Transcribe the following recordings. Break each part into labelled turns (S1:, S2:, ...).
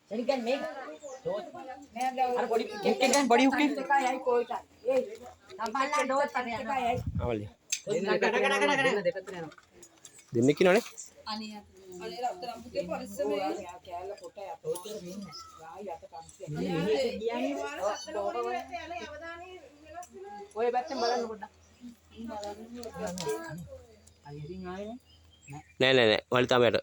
S1: Jadi kan Meg. Ada body hukin kan body hukin. Nampaklah dot pada ya.
S2: Awal ya.
S1: Kada.
S2: Dinne kinone.
S1: Koy batten බලන්න පොඩ්ඩක්.
S2: නෑ නෑ නෑ. වලි තමයට.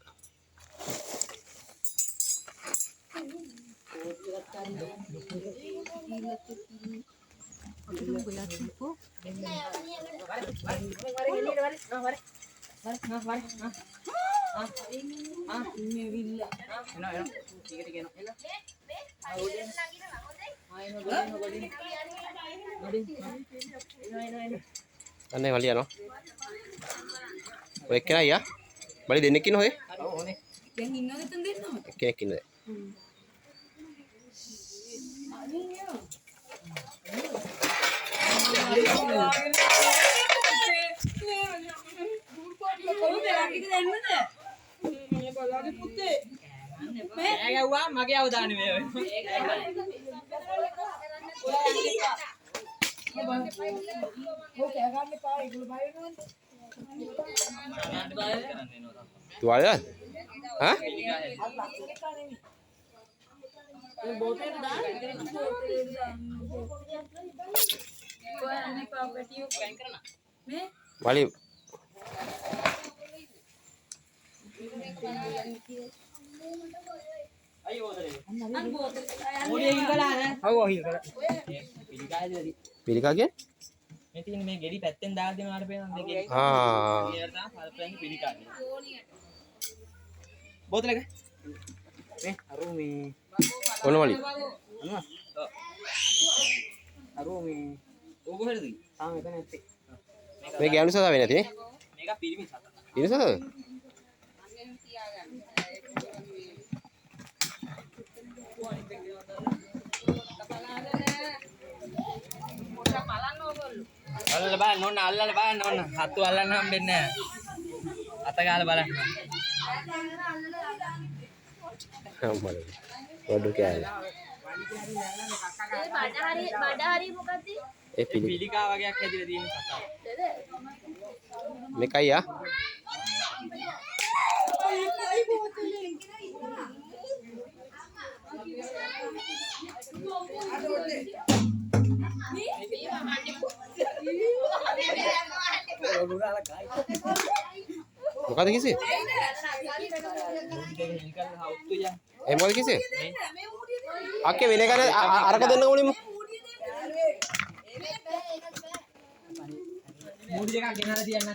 S2: අනේ වලි යනවා. ඔය එක්කෙනා අයියා. බලි දෙන්නෙක් ඉන්න හොය.
S1: ඔව් ඕනේ.
S3: දැන් ඉන්නවද එතන දෙන්නම?
S2: එක්කෙනෙක් ඉන්නද?
S1: ගැව්වා මගේ අවදානෙ මේ.
S2: තුවාලද? හා? වලි පිළිකා කියන්නේ?
S1: මේ තියෙන මේ ගෙඩි පැත්තෙන් දාලා දෙනාට පේනවා මේ ගෙඩි.
S2: ආ.
S1: ඒකට තමයි පල්පෙන් පිළිකා කියන්නේ. බෝතලක. මේ අරු මේ
S2: ඔන්න වලි.
S1: අරු මේ ඕක කොහෙද? තාම එතන නැත්තේ.
S2: මේ ගෑනු සතා වෙන්නේ නැති නේ?
S1: මේක පිරිමි සතා.
S2: පිරිමි සතාද?
S1: අල්ලලා බලන්න ඕන අල්ලලා බලන්න ඕන හත්තු අල්ලන්න හම්බෙන්නේ නැහැ අත ගාලා බලන්න
S2: අම්මලා වඩු කෑල්ල
S3: බඩ හරි මොකද්ද?
S2: ඒ
S1: පිළිකා වගේක් හැදිලා තියෙන සතා
S2: මේකයි ආ මොකද කිසි? ඒ මොකද කිසි? අක්කේ වෙන එකද අරක දෙන්න ඕනෙම.
S1: මූඩි දෙකක් ගෙනලා තියන්න.